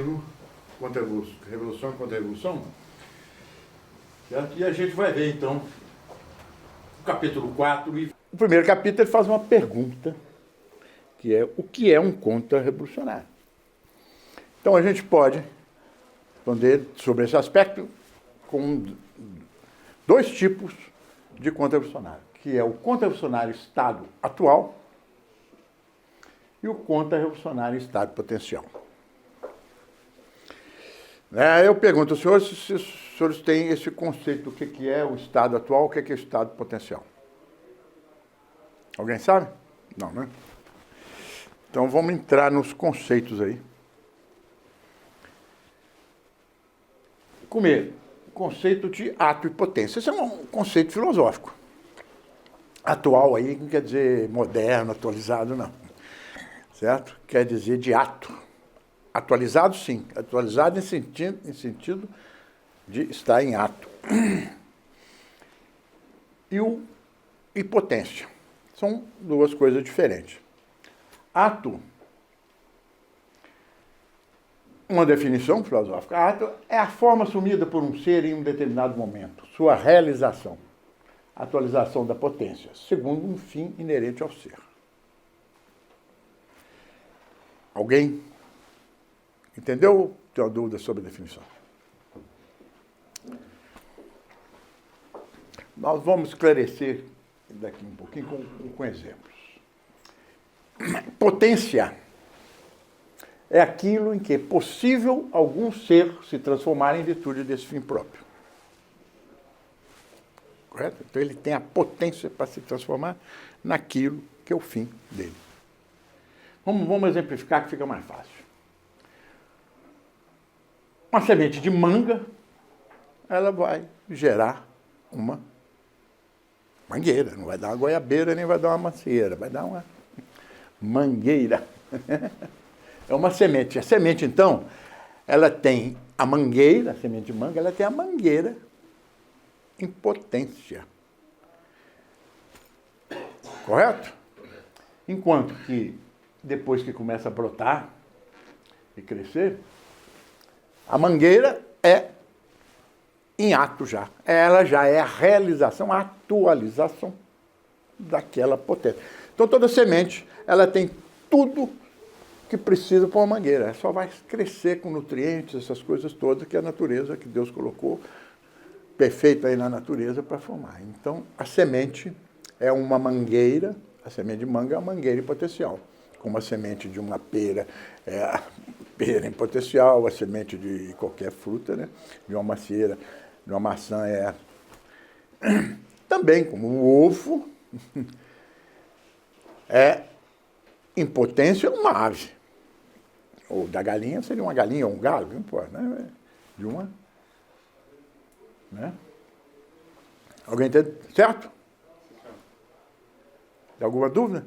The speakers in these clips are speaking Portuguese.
livro Revolução contra a Revolução, certo? E a gente vai ver, então, o capítulo 4. O primeiro capítulo ele faz uma pergunta, que é o que é um contra-revolucionário. Então, a gente pode responder sobre esse aspecto com dois tipos de contra-revolucionário, que é o contra-revolucionário Estado atual e o contra-revolucionário Estado potencial. Eu pergunto aos senhores se os senhores têm esse conceito do que é o Estado atual, o que é o Estado potencial. Alguém sabe? Não, né? Então vamos entrar nos conceitos aí. Primeiro, o conceito de ato e potência. Esse é um conceito filosófico. Atual aí não quer dizer moderno, atualizado, não. Certo? Quer dizer de ato. Atualizado, sim. Atualizado em sentido de estar em ato. E potência. São duas coisas diferentes. Ato, uma definição filosófica. Ato é a forma assumida por um ser em um determinado momento. Sua realização. Atualização da potência, segundo um fim inerente ao ser. Alguém entendeu ou tem uma dúvida sobre a definição? Nós vamos esclarecer daqui um pouquinho com exemplos. Potência é aquilo em que é possível algum ser se transformar em virtude desse fim próprio. Correto? Então ele tem a potência para se transformar naquilo que é o fim dele. Vamos exemplificar que fica mais fácil. Uma semente de manga, ela vai gerar uma mangueira. Não vai dar uma goiabeira, nem vai dar uma macieira. Vai dar uma mangueira. É uma semente. A semente, então, ela tem a mangueira, a semente de manga, ela tem a mangueira em potência. Correto? Enquanto que, depois que começa a brotar e crescer, a mangueira é em ato já. Ela já é a realização, a atualização daquela potência. Então, toda semente, ela tem tudo que precisa para uma mangueira. Ela só vai crescer com nutrientes, essas coisas todas que a natureza, que Deus colocou perfeita aí na natureza para formar. Então, a semente é uma mangueira, a semente de manga é uma mangueira em potencial. Como a semente de uma pera é a pera em potencial, a semente de qualquer fruta, né? De uma macieira, de uma maçã é... Também, como o ovo, é em potência uma ave. Ou da galinha seria uma galinha ou um galo, não importa, né? De uma... Né? Alguém entende? Certo? Tem alguma dúvida?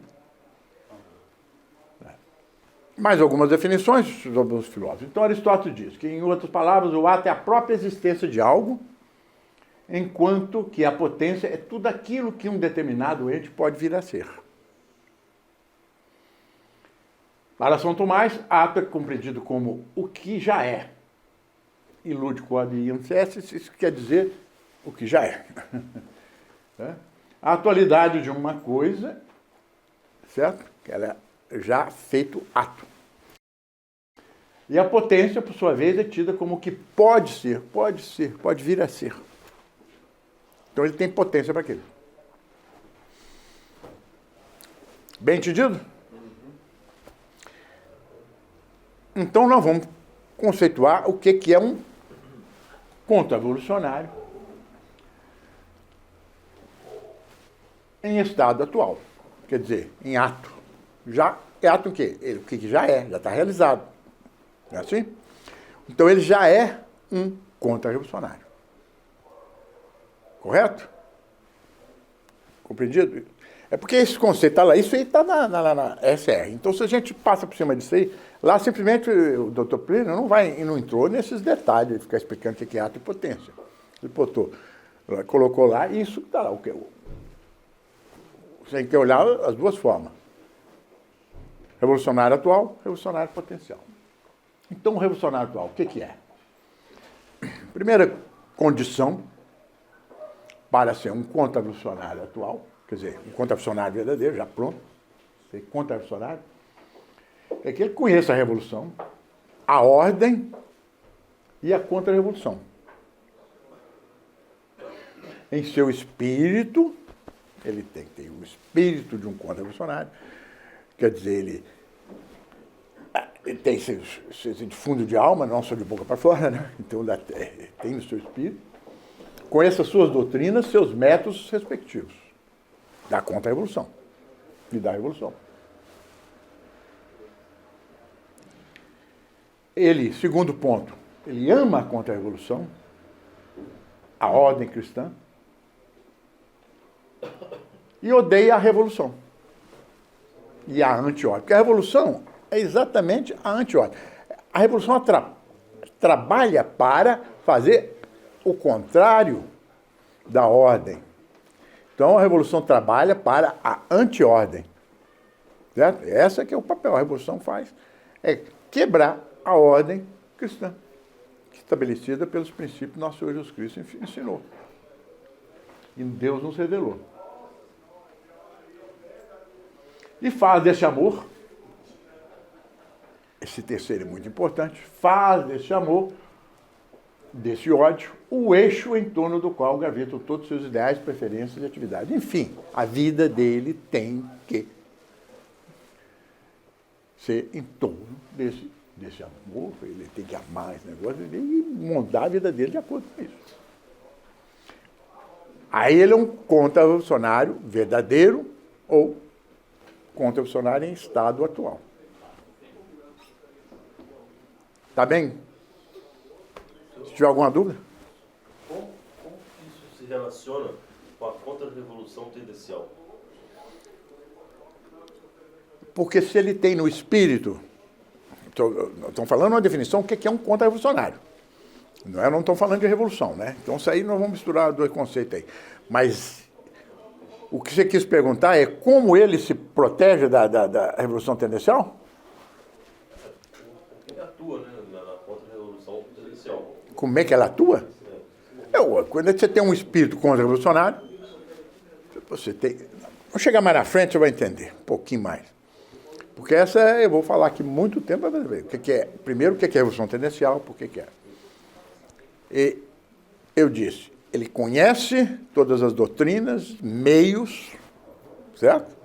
Mais algumas definições sobre os filósofos. Então, Aristóteles diz que, em outras palavras, o ato é a própria existência de algo, enquanto que a potência é tudo aquilo que um determinado ente pode vir a ser. Para São Tomás, ato é compreendido como o que já é. E Lúdico ad Ancestis, isso quer dizer o que já é. A atualidade de uma coisa, certo? Que ela é já feito ato. E a potência, por sua vez, é tida como o que pode ser, pode vir a ser. Então ele tem potência para aquilo. Bem entendido? Então nós vamos conceituar o que é um contra-revolucionário em estado atual. Quer dizer, em ato. Já é ato o quê? O que já é, já está realizado. Não é assim? Então ele já é um contra-revolucionário. Correto? Compreendido? É porque esse conceito está lá, isso aí está na SR. Então, se a gente passa por cima disso aí, lá simplesmente o Dr. Plínio não entrou nesses detalhes, de ficar explicando o que é ato e potência. Ele colocou lá e isso está lá. Você tem que olhar as duas formas. Revolucionário atual, revolucionário potencial. Então, o revolucionário atual, o que é? Primeira condição para ser um contra-revolucionário atual, quer dizer, um contra-revolucionário verdadeiro, já pronto, ser contra-revolucionário, é que ele conheça a revolução, a ordem e a contra-revolução. Em seu espírito, ele tem que ter o espírito de um contra-revolucionário, quer dizer, ele tem esse fundo de alma, não só de boca para fora, né? Então tem no seu espírito, conheça suas doutrinas, seus métodos respectivos, da contra-revolução e da revolução. Ele, segundo ponto, ele ama a contra-revolução, a ordem cristã, e odeia a revolução e a anti-ordem. Porque a revolução é exatamente a anti-ordem. A revolução trabalha para fazer o contrário da ordem. Então, a revolução trabalha para a anti-ordem. Certo? Esse é que é o papel. A revolução faz. É quebrar a ordem cristã, estabelecida pelos princípios que nosso Senhor Jesus Cristo ensinou. E Deus nos revelou. E faz desse amor, esse terceiro é muito importante, faz desse amor, desse ódio, o eixo em torno do qual gravitam todos os seus ideais, preferências e atividades. Enfim, a vida dele tem que ser em torno desse amor, ele tem que amar esse negócio e montar a vida dele de acordo com isso. Aí ele é um contra-revolucionário verdadeiro ou contra-revolucionário em estado atual. Tá bem? Se tiver alguma dúvida? Como isso se relaciona com a contra-revolução tendencial? Porque se ele tem no espírito... Estão falando uma definição, o que é um contra-revolucionário. Não estão falando de revolução, né? Então, isso aí nós vamos misturar dois conceitos aí. Mas o que você quis perguntar é como ele se protege da revolução tendencial? Ele atua, né, na contra-revolução tendencial. Como é que ela atua? Quando você tem um espírito contra-revolucionário, você tem... Vamos chegar mais na frente, você vai entender um pouquinho mais. Porque essa eu vou falar aqui muito tempo para ver o que é. Primeiro, o que é revolução tendencial, por que é. E eu disse, ele conhece todas as doutrinas, meios, certo?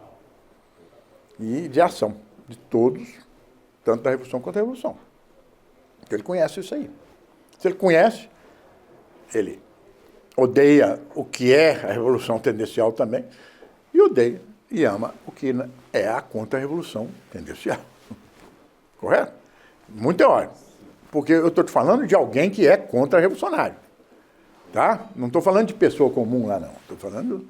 E de ação, de todos, tanto da revolução quanto da revolução. Então ele conhece isso aí. Se ele conhece, ele odeia o que é a revolução tendencial também, e odeia e ama o que é a contra-revolução tendencial. Correto? Muito teórico. Porque eu estou te falando de alguém que é contra-revolucionário. Tá? Não estou falando de pessoa comum lá, não. Estou falando de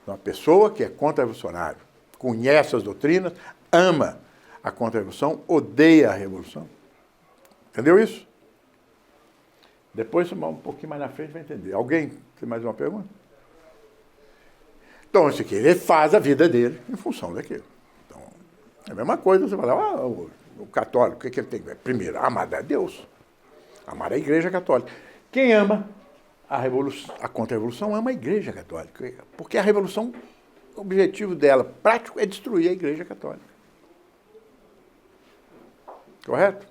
uma pessoa que é contra-revolucionário, conhece as doutrinas, ama a contra-revolução, odeia a revolução. Entendeu isso? Depois, um pouquinho mais na frente, vai entender. Alguém tem mais uma pergunta? Então, isso aqui, ele faz a vida dele em função daquilo. Então, é a mesma coisa, você fala, o católico, o que ele tem? Primeiro, amar a Deus, amar a Igreja Católica. Quem ama a contra-revolução ama a Igreja Católica, porque a revolução, o objetivo dela prático é destruir a Igreja Católica. Correto?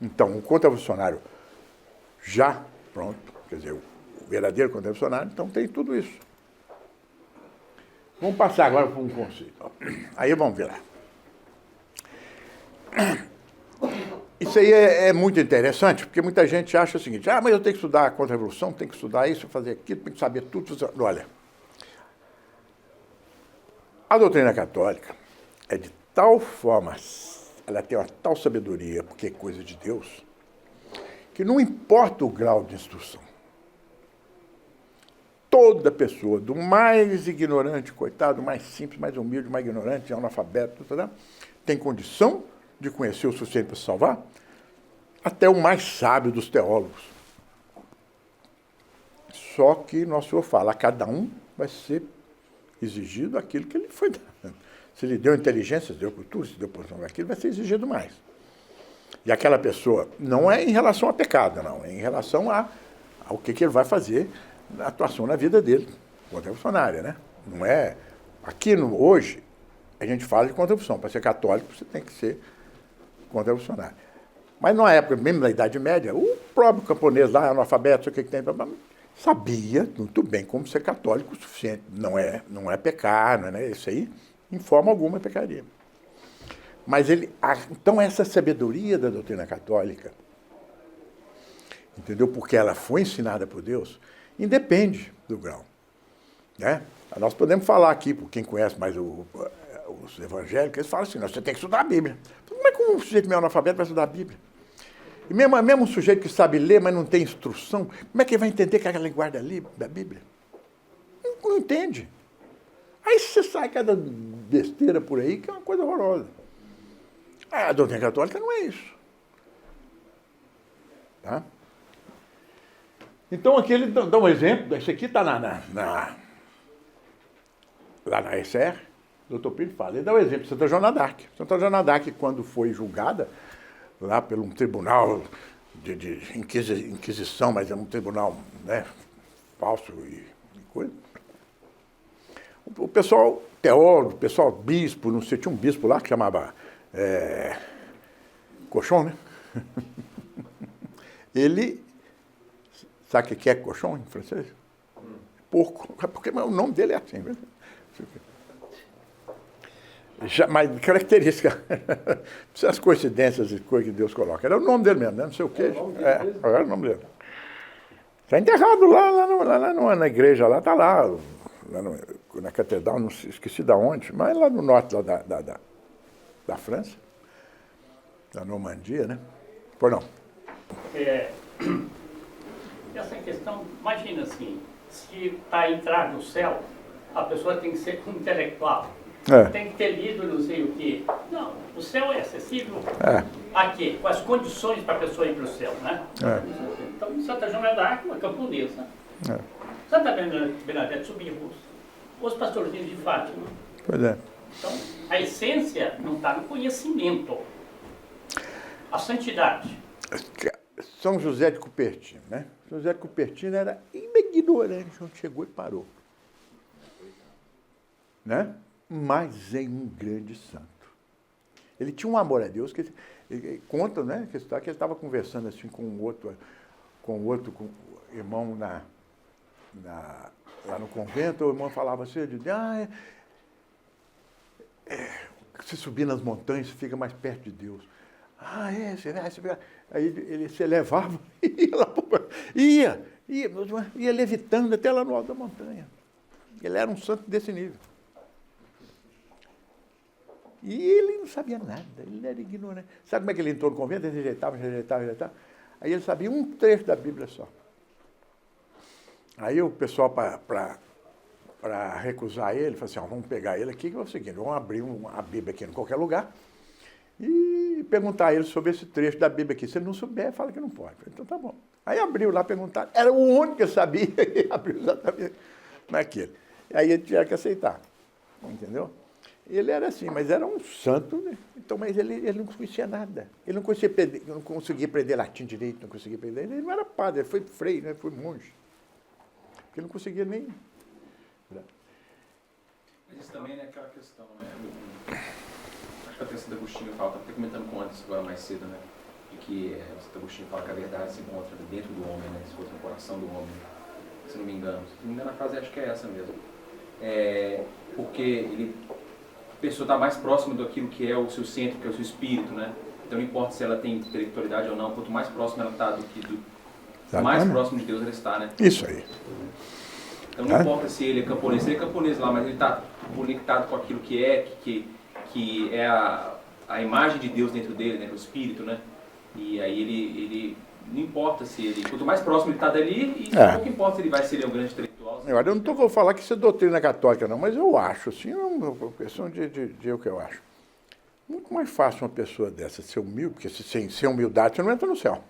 Então, o contra-revolucionário já pronto, quer dizer, o verdadeiro contra-revolucionário, então tem tudo isso. Vamos passar agora para um conceito. Aí vamos ver lá. Isso aí é muito interessante, porque muita gente acha o seguinte, mas eu tenho que estudar a contra-revolução, tenho que estudar isso, fazer aquilo, tenho que saber tudo. Olha, a doutrina católica é de tal forma, ela tem uma tal sabedoria, porque é coisa de Deus, que não importa o grau de instrução. Toda pessoa, do mais ignorante, coitado, mais simples, mais humilde, mais ignorante, analfabeto, tem condição de conhecer o suficiente para se salvar, até o mais sábio dos teólogos. Só que nosso Senhor fala, a cada um vai ser exigido aquilo que ele foi dando. Se ele deu inteligência, se deu cultura, se deu posição daquilo, vai ser exigido mais. E aquela pessoa, não é em relação a pecado, não, é em relação ao que ele vai fazer na atuação na vida dele, contra-revolucionária, né? Não é... Aqui, hoje, a gente fala de contra-revolução. Para ser católico, você tem que ser contra-revolucionário. Mas na época, mesmo na Idade Média, o próprio camponês lá, analfabeto, o que tem, sabia muito bem como ser católico o suficiente. Não é pecar, não é isso aí, em forma alguma é pecaria. Mas então essa sabedoria da doutrina católica, entendeu? Porque ela foi ensinada por Deus, independe do grau, né? Nós podemos falar aqui, por quem conhece mais os evangélicos, eles falam assim, você tem que estudar a Bíblia. Como é que um sujeito meio analfabeto vai estudar a Bíblia? E mesmo um sujeito que sabe ler, mas não tem instrução, como é que ele vai entender aquela linguagem da Bíblia? Não entende. Aí você sai cada besteira por aí, que é uma coisa horrorosa. A doutrina católica não é isso. Tá? Então aqui ele dá um exemplo, esse aqui está lá na ESER, o Dr. Pires fala, ele dá o exemplo de Santa Joana d'Arc. Santa Joana d'Arc, quando foi julgada, lá por um tribunal de inquisição, mas é um tribunal, né, falso e coisa, o pessoal teólogo, o pessoal bispo, não sei, tinha um bispo lá que chamava Cochon, né? Ele, sabe o que é cochon em francês? Porco, porque o nome dele é assim, né? Mas característica, as coincidências e coisas que Deus coloca. Era o nome dele mesmo, né? Não sei o quê. Era o nome dele. Está enterrado lá na igreja, lá está lá na catedral, não esqueci de onde, mas lá no norte lá da França, da Normandia, né? Por não. Essa questão, imagina assim, se para entrar no céu, a pessoa tem que ser intelectual. Tem que ter lido não sei o quê. Não, o céu é acessível a quê? Com as condições para a pessoa ir para o céu, né? Então, Santa Joana d'Arc, uma camponesa. Santa Bernadette Soubirous, os pastorzinhos de Fátima. Pois é. Então, a essência não está no conhecimento. A santidade. São José de Cupertino, né? José de Cupertino era ignorante, onde chegou e parou. Né? Mas é um grande santo. Ele tinha um amor a Deus, que ele conta, né, que ele estava conversando assim com o outro irmão lá no convento, o irmão falava assim, você subir nas montanhas, você fica mais perto de Deus. Você vai. Aí ele se elevava e ia levitando até lá no alto da montanha. Ele era um santo desse nível. E ele não sabia nada, ele era ignorante. Sabe como é que ele entrou no convento? Ele rejeitava. Aí ele sabia um trecho da Bíblia só. Aí o pessoal, para recusar ele, falou assim, vamos pegar ele aqui, que é o seguinte, vamos abrir a Bíblia aqui em qualquer lugar e perguntar a ele sobre esse trecho da Bíblia aqui. Se ele não souber, fala que não pode. Então tá bom. Aí abriu lá, perguntar, era o único que sabia, e abriu exatamente naquele. Aí ele tinha que aceitar, entendeu? Ele era assim, mas era um santo, né? Então, mas ele não conhecia nada. Ele não conseguia aprender latim direito, não conseguia aprender. Ele não era padre, ele foi frei, né? Foi monge. Ele não conseguia nem... Mas isso também é aquela questão, né? Acho que até Santo Agostinho fala, estava até comentando com antes, agora mais cedo, né? De que o Santo Agostinho fala que a verdade se encontra dentro do homem, né? Se fosse no coração do homem, se não me engano. Se não me engano, a frase acho que é essa mesmo. Porque a pessoa está mais próxima daquilo que é o seu centro, que é o seu espírito, né? Então não importa se ela tem intelectualidade ou não, quanto mais próxima ela está mais próximo de Deus ela está, né? Isso aí. Então não importa se ele é camponês lá, mas ele está conectado com aquilo que é a imagem de Deus dentro dele, né? O espírito, né? E aí ele não importa se ele, quanto mais próximo ele está dali, e pouco importa se ele é um grande intelectual. Agora, eu não vou falar que isso é doutrina católica, não, mas eu acho, assim, é uma questão de o que eu acho. Muito mais fácil uma pessoa dessa ser humilde, porque sem humildade você não entra no céu,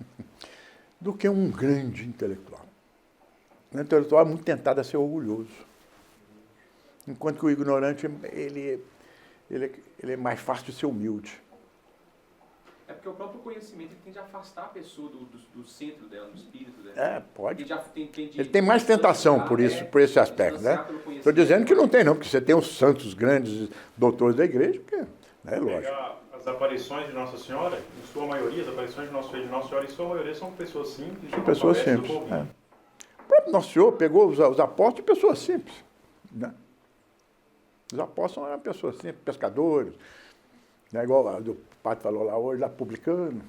do que um grande intelectual. O intelectual é muito tentado a ser orgulhoso. Enquanto que o ignorante, ele é mais fácil de ser humilde. É porque o próprio conhecimento ele tende a afastar a pessoa do centro dela, do espírito dela. Pode. Ele Tem mais tentação por isso, por esse aspecto, né? Estou dizendo que não tem não, porque você tem os santos grandes doutores da igreja, porque, né, lógico. As aparições de Nossa Senhora, em sua maioria, as aparições de Nosso Senhor e de Nossa Senhora, em sua maioria são pessoas simples. São pessoas simples. O próprio Nosso Senhor pegou os apóstolos de pessoas simples, né? Os apóstolos eram pessoas simples, pescadores, né? Igual o padre falou lá hoje, lá publicano.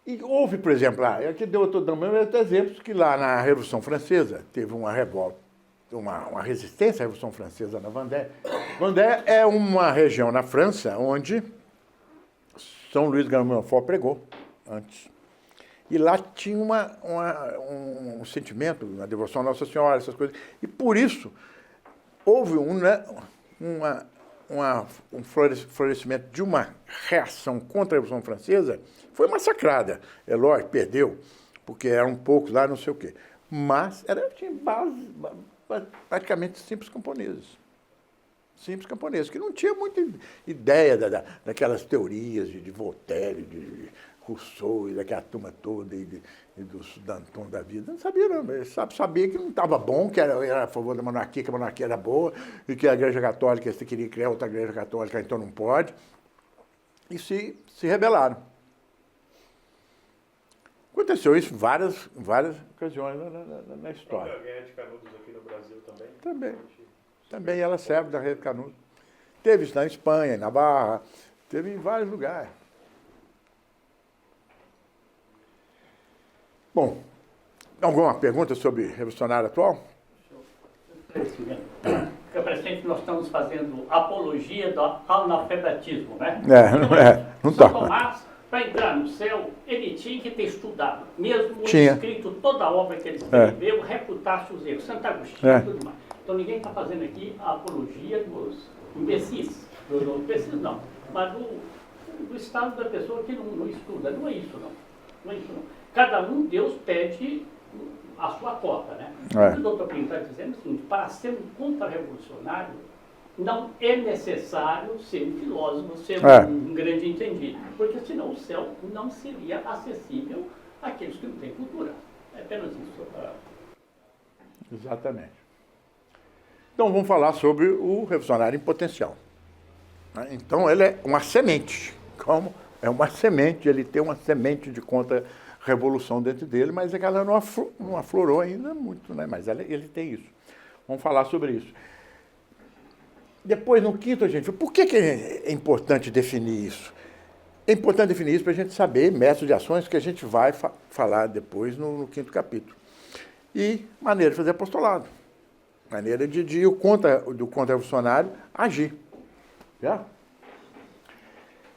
E houve, por exemplo, aqui eu estou dando exemplos que lá na Revolução Francesa teve uma revolta, uma resistência à Revolução Francesa na Vendée. Vendée é uma região na França onde São Luís de Montfort pregou antes. E lá tinha um sentimento, uma devoção à Nossa Senhora, essas coisas. E por isso houve um florescimento de uma reação contra a Revolução Francesa. Foi massacrada. É lógico, perdeu, porque eram poucos lá, não sei o quê. Mas tinha base, praticamente simples camponeses. Simples camponeses, que não tinha muita ideia daquelas teorias de Voltaire, de Rousseau e daquela turma toda, e do Danton da vida. Não sabia, não. Eles sabia que não estava bom, que era a favor da monarquia, que a monarquia era boa, e que a Igreja Católica, se queria criar outra Igreja Católica, então não pode. E se rebelaram. Aconteceu isso em várias ocasiões na história. A Guerra de Canudos aqui no Brasil também? Também ela serve da Guerra de Canudos. Teve isso na Espanha, na Barra, teve em vários lugares. Bom, alguma pergunta sobre revolucionário atual? Porque parece que nós estamos fazendo apologia do analfabetismo, né? Não está. São Tomás, para entrar no céu, ele tinha que ter estudado, mesmo escrito toda a obra que ele escreveu, refutar os erros, Santo Agostinho e tudo mais. Então ninguém está fazendo aqui a apologia dos imbecis, não, mas do estado da pessoa que não estuda. Não é isso, não. Cada um, Deus pede a sua cota, né? O doutor Pinto está dizendo o seguinte: para ser um contra-revolucionário, não é necessário ser um filósofo, ser um grande entendido, porque senão o céu não seria acessível àqueles que não têm cultura. É apenas isso. Exatamente. Então vamos falar sobre o revolucionário em potencial. Então ele é uma semente. Como? É uma semente, ele tem uma semente de contra-revolução dentro dele, mas é que ela não aflorou ainda muito, né? Mas ele tem isso. Vamos falar sobre isso. Depois, no quinto, por que é importante definir isso? É importante definir isso para a gente saber métodos de ações que a gente vai falar depois no quinto capítulo. E maneira de fazer apostolado. Maneira de o contra-revolucionário agir. Já?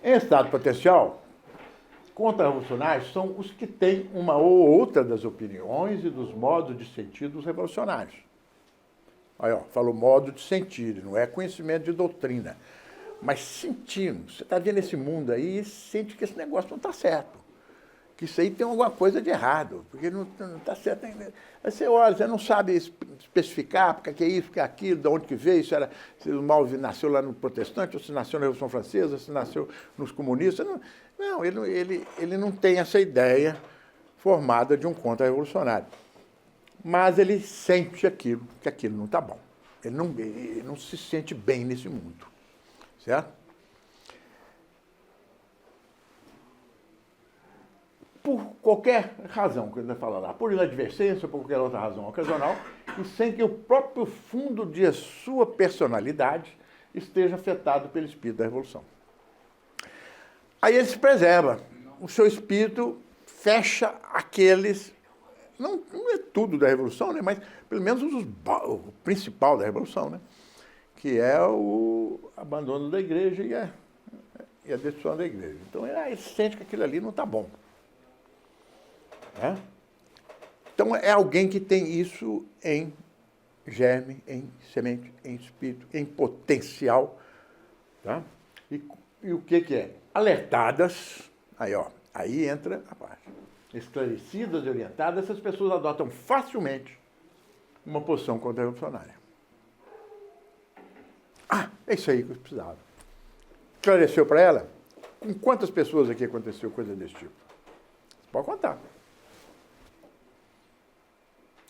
Em estado potencial, contra-revolucionários são os que têm uma ou outra das opiniões e dos modos de sentir dos revolucionários. Aí, falou modo de sentir, não é conhecimento de doutrina, mas sentindo. Você está vendo esse mundo aí e sente que esse negócio não está certo, que isso aí tem alguma coisa de errado, porque não está certo ainda. Aí você olha, você não sabe especificar porque é isso, porque é aquilo, de onde que veio, se o mal nasceu lá no protestante, ou se nasceu na Revolução Francesa, ou se nasceu nos comunistas. Não, ele não tem essa ideia formada de um contra-revolucionário. Mas ele sente aquilo, que aquilo não está bom. Ele não se sente bem nesse mundo. Certo? Por qualquer razão, que ele vai falar lá, por inadvertência, por qualquer outra razão ocasional, e sem que o próprio fundo de sua personalidade esteja afetado pelo espírito da revolução. Aí ele se preserva. O seu espírito fecha aqueles... Não é tudo da revolução, né? Mas pelo menos o principal da revolução, né? Que é o abandono da igreja e a destruição da igreja. Então ele sente que aquilo ali não está bom. Então é alguém que tem isso em germe, em semente, em espírito, em potencial. Tá? E o que é? Alertadas, aí entra a parte. Esclarecidas e orientadas, essas pessoas adotam facilmente uma posição contra-revolucionária. É isso aí que eu precisava. esclareceu para ela? Com quantas pessoas aqui aconteceu coisa desse tipo? Você pode contar.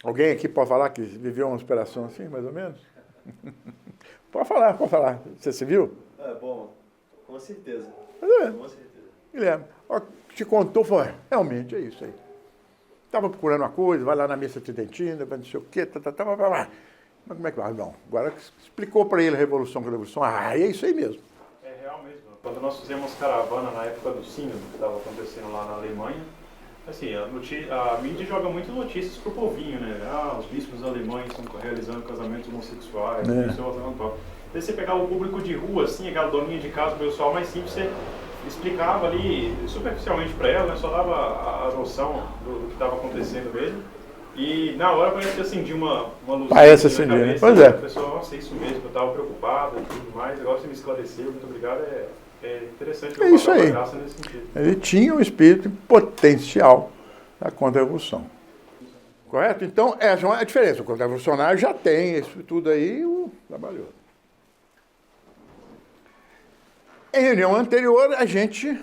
Alguém aqui pode falar que viveu uma operação assim, mais ou menos? Pode falar, pode falar. Você viu? Bom, com certeza. Com certeza. Guilherme, te contou, falou, realmente é isso aí. Estava procurando uma coisa, vai lá na missa tridentina, vai não sei o quê, mas como é que vai? Não, agora explicou para ele a revolução, é isso aí mesmo. É real mesmo. Quando nós fizemos caravana na época do Sínodo, que estava acontecendo lá na Alemanha, assim, a mídia joga muito notícias pro povinho, né? Os bispos alemães estão realizando casamentos homossexuais, isso é outro top. Daí você pegava o público de rua, assim, aquela doninha de casa, o pessoal mais simples, você explicava ali superficialmente para ela, né? Só dava a noção do que estava acontecendo mesmo. E na hora parece que acendia uma luz na cabeça, né? Pois é. O pessoal, nossa, é isso mesmo, eu estava preocupado e tudo mais, agora você me esclareceu, muito obrigado, é interessante. É isso aí. Graça nesse sentido. Ele tinha um espírito potencial da contra-revolução. Correto? Então, essa é uma diferença. O contra-revolucionário já tem isso tudo aí, trabalhou. Em reunião anterior, a gente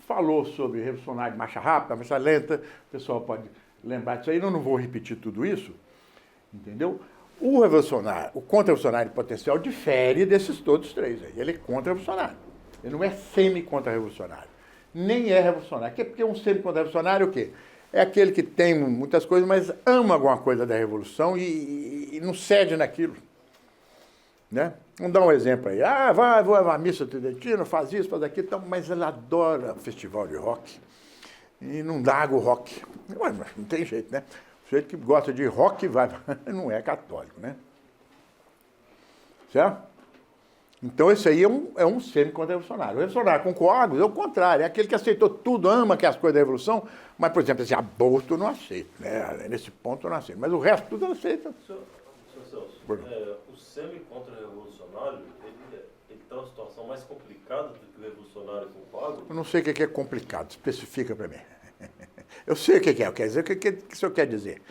falou sobre revolucionário de marcha rápida, marcha lenta, o pessoal pode lembrar disso aí, eu não vou repetir tudo isso, entendeu? O contra-revolucionário potencial difere desses todos três aí. Ele é contra-revolucionário. Ele não é semi-contra-revolucionário. Nem é revolucionário. Porque um semi-contra-revolucionário é o quê? É aquele que tem muitas coisas, mas ama alguma coisa da revolução e não cede naquilo. Né? Vamos dar um exemplo aí. Vou à missa tridentina, faz isso, faz aquilo, mas ela adora festival de rock. E não larga o rock. Ué, mas não tem jeito, né? O sujeito que gosta de rock não é católico, né? Certo? Então esse aí é um semi-contra-revolucionário. O revolucionário com coágulos é o contrário, é aquele que aceitou tudo, ama que as coisas da revolução, mas, por exemplo, esse aborto eu não aceito, né? Nesse ponto eu não aceito, mas o resto tudo eu aceito. Senhor Celso, o semi-contra-revolucionário, ele está numa situação mais complicada do que o revolucionário com coágulos? Eu não sei o que é complicado, especifica para mim. Eu sei o que é, quer dizer, o que o senhor quer dizer?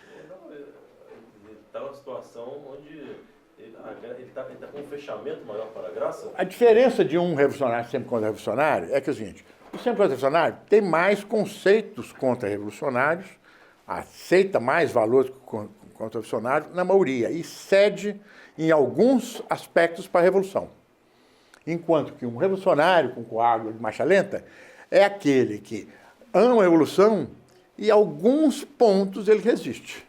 Ele está numa situação onde ele está com um fechamento maior para a graça? A diferença de um revolucionário sempre contra-revolucionário é que é o seguinte, o sempre contra-revolucionário tem mais conceitos contra-revolucionários, aceita mais valores contra-revolucionários na maioria e cede em alguns aspectos para a revolução. Enquanto que um revolucionário com coágulo de marcha lenta é aquele que ama a revolução e em alguns pontos ele resiste.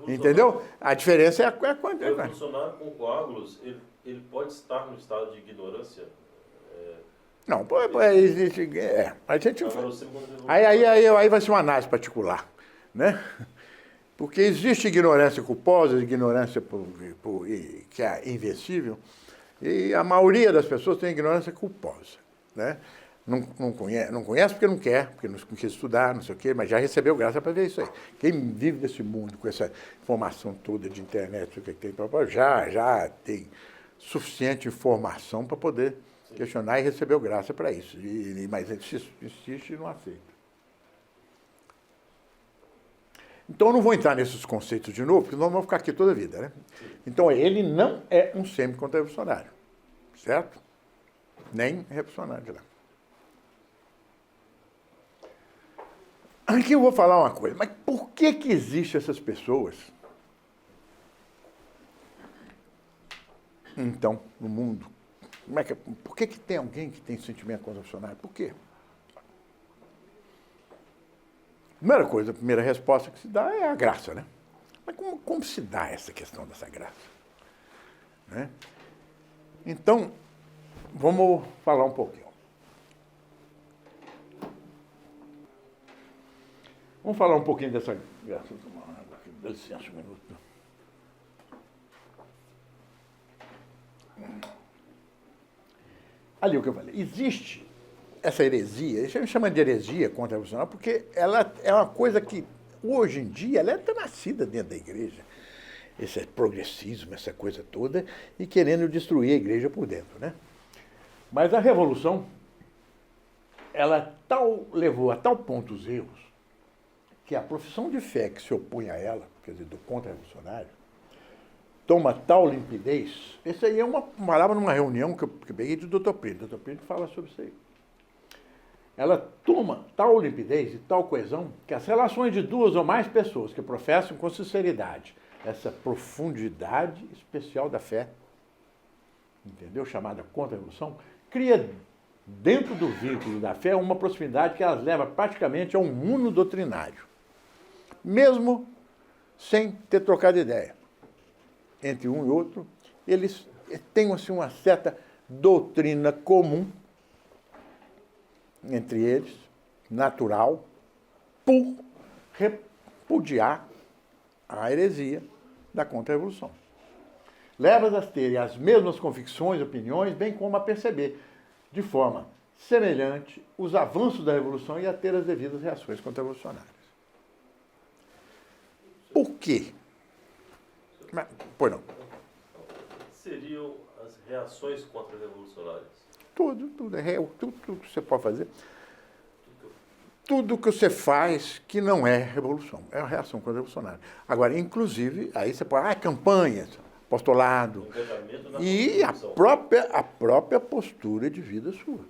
Entendeu? A diferença é a o revolucionário com coágulos, ele pode estar no estado de ignorância? Não, existe. A gente, aí vai ser uma análise particular, né? Porque existe ignorância culposa, ignorância que é invencível, e a maioria das pessoas tem ignorância culposa, né? Não conhece porque não quer, porque não quis estudar, não sei o quê, mas já recebeu graça para ver isso aí. Quem vive desse mundo com essa informação toda de internet, o que tem, já tem suficiente informação para poder questionar e recebeu graça para isso. Mas insiste e não aceita. Então eu não vou entrar nesses conceitos de novo, porque nós vamos ficar aqui toda a vida, né? Então ele não é um semi-contra-revolucionário, certo? Nem revolucionário de lá. Aqui eu vou falar uma coisa, mas por que existem essas pessoas, então, no mundo? Por que tem alguém que tem sentimento contra-revolucionário? Por quê? A primeira resposta que se dá é a graça, né? Mas como se dá essa questão dessa graça? Né? Então, vamos falar um pouquinho. Vamos falar um pouquinho dessa graça. Dá licença um minuto. Ali o que eu falei. Existe essa heresia, a gente chama de heresia contra-revolucionária, porque ela é uma coisa que, hoje em dia, ela está nascida dentro da igreja. Esse progressismo, essa coisa toda, e querendo destruir a igreja por dentro, né? Mas a revolução, ela levou a tal ponto os erros, que a profissão de fé que se opõe a ela, quer dizer, do contra-revolucionário, toma tal limpidez, isso aí é uma palavra numa reunião que eu peguei do Dr. Pinto. O Dr. Pinto fala sobre isso aí. Ela toma tal limpidez e tal coesão que as relações de duas ou mais pessoas que professam com sinceridade essa profundidade especial da fé, entendeu? Chamada contra-evolução, cria dentro do vínculo da fé uma proximidade que as leva praticamente a um mundo doutrinário, mesmo sem ter trocado ideia. Entre um e outro, eles têm assim, uma certa doutrina comum entre eles, natural, por repudiar a heresia da contra-evolução. Leva-as a terem as mesmas convicções, opiniões, bem como a perceber, de forma semelhante, os avanços da revolução e a ter as devidas reações contra-evolucionárias. Por quê? Mas, pois não. Seriam as reações contra-revolucionárias? Tudo que você pode fazer. Tudo que você faz que não é revolução. É uma reação contra-revolucionária. Agora, inclusive, aí você pode... campanhas, apostolado. E a própria postura de vida sua.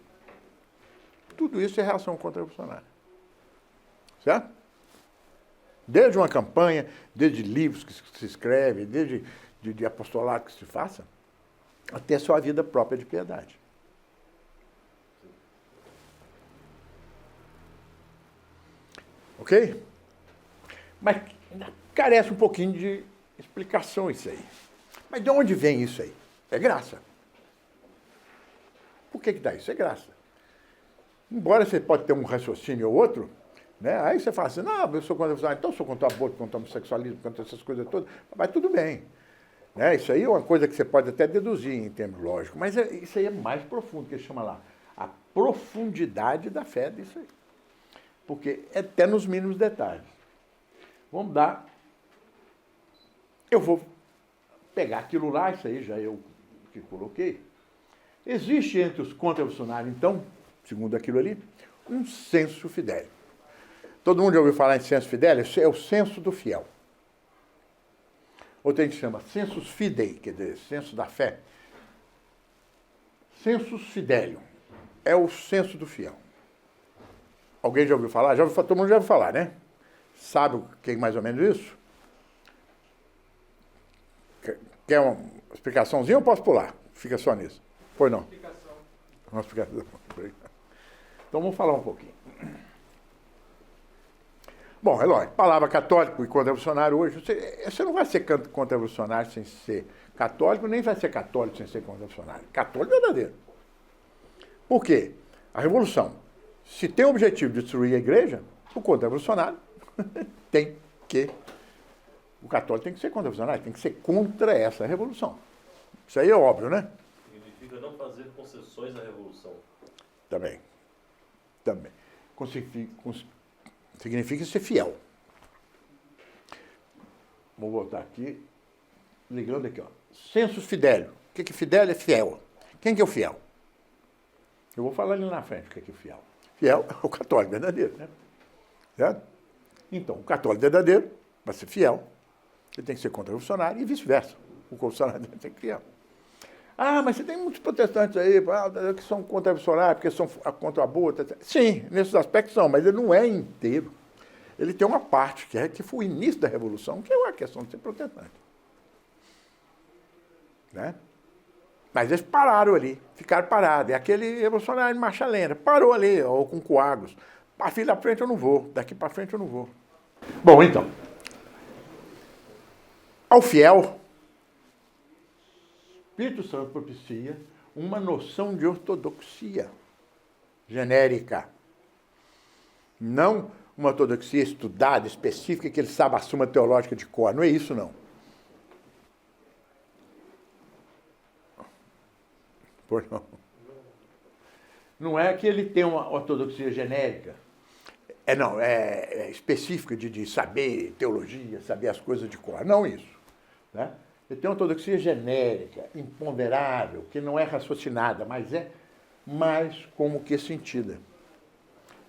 Tudo isso é reação contra-revolucionária. Certo? Desde uma campanha, desde livros que se escreve, desde de apostolado que se faça, até a sua vida própria de piedade. Ok? Mas carece um pouquinho de explicação isso aí. Mas de onde vem isso aí? É graça. Por que dá isso? É graça. Embora você pode ter um raciocínio ou outro, né? Aí você fala assim, não, eu sou contra, então eu sou contra o aborto, contra o homossexualismo, contra essas coisas todas, mas tudo bem. Né? Isso aí é uma coisa que você pode até deduzir em termos lógicos, mas isso aí é mais profundo, que ele chama lá, a profundidade da fé disso aí. Porque é até nos mínimos detalhes. Vamos dar... Eu vou pegar aquilo lá, isso aí já eu que coloquei. Existe entre os contra-revolucionários, então, segundo aquilo ali, um senso fidélio. Todo mundo já ouviu falar em senso fidélio? É o senso do fiel. Outra gente chama sensus fidei, quer dizer, senso da fé. Sensus fidélio é o senso do fiel. Alguém já ouviu falar? Todo mundo já ouviu falar, né? Sabe o que é mais ou menos isso? Quer uma explicaçãozinha ou posso pular? Fica só nisso. Pois não? Uma explicação. Então vamos falar um pouquinho. Bom, é lógico, palavra católico e contra-revolucionário hoje, você não vai ser contra-revolucionário sem ser católico, nem vai ser católico sem ser contra-revolucionário. Católico verdadeiro. Por quê? A revolução, se tem o objetivo de destruir a igreja, o contra-revolucionário tem que... O católico tem que ser contra-revolucionário, tem que ser contra essa revolução. Isso aí é óbvio, né? Significa não fazer concessões à revolução. Também. Significa ser fiel. Vou voltar aqui, ligando aqui, ó. Sensus fidélio. O que é fidélio? É fiel. Quem que é o fiel? Eu vou falar ali na frente o que é fiel. Fiel é o católico verdadeiro, né? Certo? Então, o católico verdadeiro, para ser fiel, ele tem que ser contra-revolucionário e vice-versa. O contra-revolucionário tem que ser fiel. Ah, mas você tem muitos protestantes aí que são contra-revolucionários, porque são contra o aborto. Etc. Sim, nesses aspectos são, mas ele não é inteiro. Ele tem uma parte, que foi o início da Revolução, que é a questão de ser protestante. Né? Mas eles pararam ali, ficaram parados. É aquele revolucionário de marcha lenta, parou ali, ou com coagos. Para da frente eu não vou, daqui para frente eu não vou. Bom, então, ao fiel, o Espírito Santo propicia uma noção de ortodoxia genérica. Não uma ortodoxia estudada, específica, que ele sabe a suma teológica de cor. Não é isso, não. Por não. Não é que ele tem uma ortodoxia genérica. É específica de saber teologia, saber as coisas de cor. Não isso. Né? Ele tem uma ortodoxia genérica, imponderável, que não é raciocinada, mas é mais como que sentida.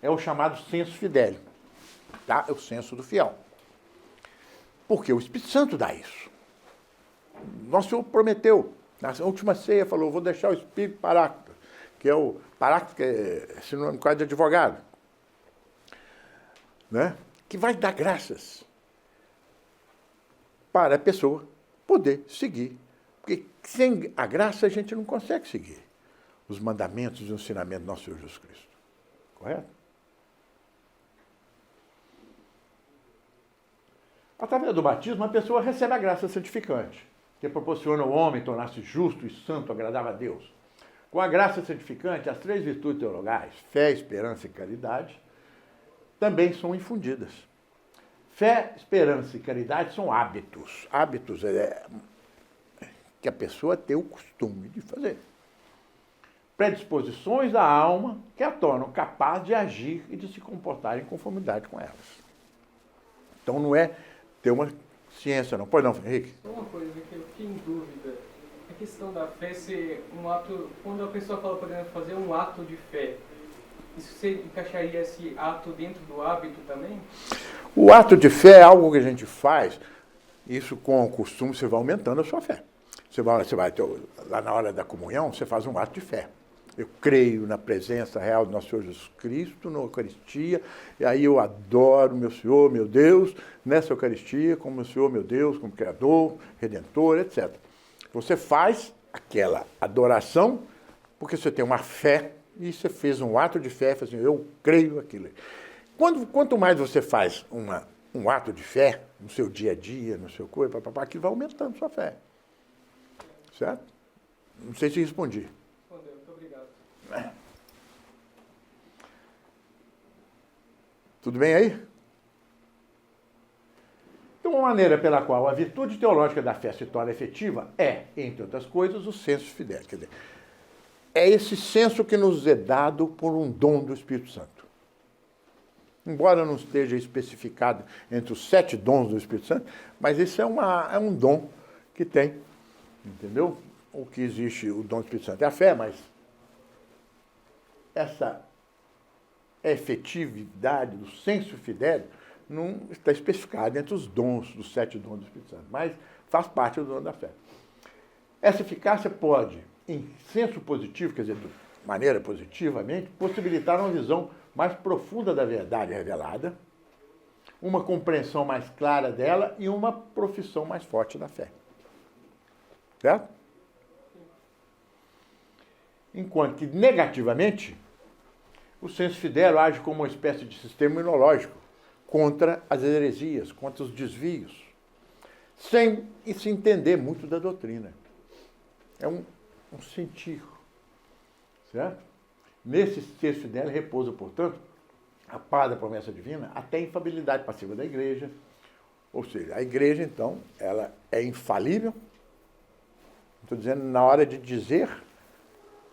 É o chamado senso fidélio. Tá? É o senso do fiel. Porque o Espírito Santo dá isso. Nosso Senhor prometeu, na última ceia, falou, vou deixar o Espírito Paráclito, que é o Paráclito, que é sinônimo quase de advogado, né? Que vai dar graças para a pessoa poder seguir. Porque sem a graça a gente não consegue seguir os mandamentos e os ensinamentos do nosso Senhor Jesus Cristo. Correto? Através do batismo, a pessoa recebe a graça santificante, que proporciona ao homem tornar-se justo e santo, agradável a Deus. Com a graça santificante, as 3 virtudes teologais, fé, esperança e caridade, também são infundidas. Fé, esperança e caridade são hábitos. Hábitos é que a pessoa tem o costume de fazer. Predisposições da alma que a tornam capaz de agir e de se comportar em conformidade com elas. Então não é ter uma ciência, não. Pois não, Henrique? Só uma coisa que eu fiquei em dúvida. A questão da fé ser um ato... Quando a pessoa fala, por exemplo, fazer um ato de fé, isso você encaixaria esse ato dentro do hábito também? O ato de fé é algo que a gente faz, isso com o costume você vai aumentando a sua fé. Você vai lá na hora da comunhão, você faz um ato de fé. Eu creio na presença real do nosso Senhor Jesus Cristo, na Eucaristia, e aí eu adoro meu Senhor, meu Deus, nessa Eucaristia, como meu Senhor, meu Deus, como Criador, Redentor, etc. Você faz aquela adoração, porque você tem uma fé, e você fez um ato de fé, assim, eu creio naquilo. Quanto mais você faz um ato de fé, no seu dia a dia, no seu corpo, aquilo vai aumentando a sua fé. Certo? Não sei se respondi. Respondeu, muito obrigado. Tudo bem aí? Então, uma maneira pela qual a virtude teológica da fé se torna efetiva é, entre outras coisas, o senso fidel. Quer dizer, é esse senso que nos é dado por um dom do Espírito Santo. Embora não esteja especificado entre os 7 dons do Espírito Santo, mas esse é um dom que tem, entendeu? O que existe, o dom do Espírito Santo é a fé, mas essa efetividade do senso fidel não está especificada entre os dons, dos 7 dons do Espírito Santo, mas faz parte do dom da fé. Essa eficácia pode, em senso positivo, quer dizer, de maneira positivamente, possibilitar uma visão mais profunda da verdade revelada, uma compreensão mais clara dela e uma profissão mais forte da fé. Certo? Enquanto que, negativamente, o senso fidel age como uma espécie de sistema imunológico contra as heresias, contra os desvios, sem se entender muito da doutrina. É um sentir. Certo? Nesse senso fidel repousa, portanto, a paz da promessa divina até a infalibilidade passiva da igreja. Ou seja, a igreja, então, ela é infalível. Estou dizendo na hora de dizer,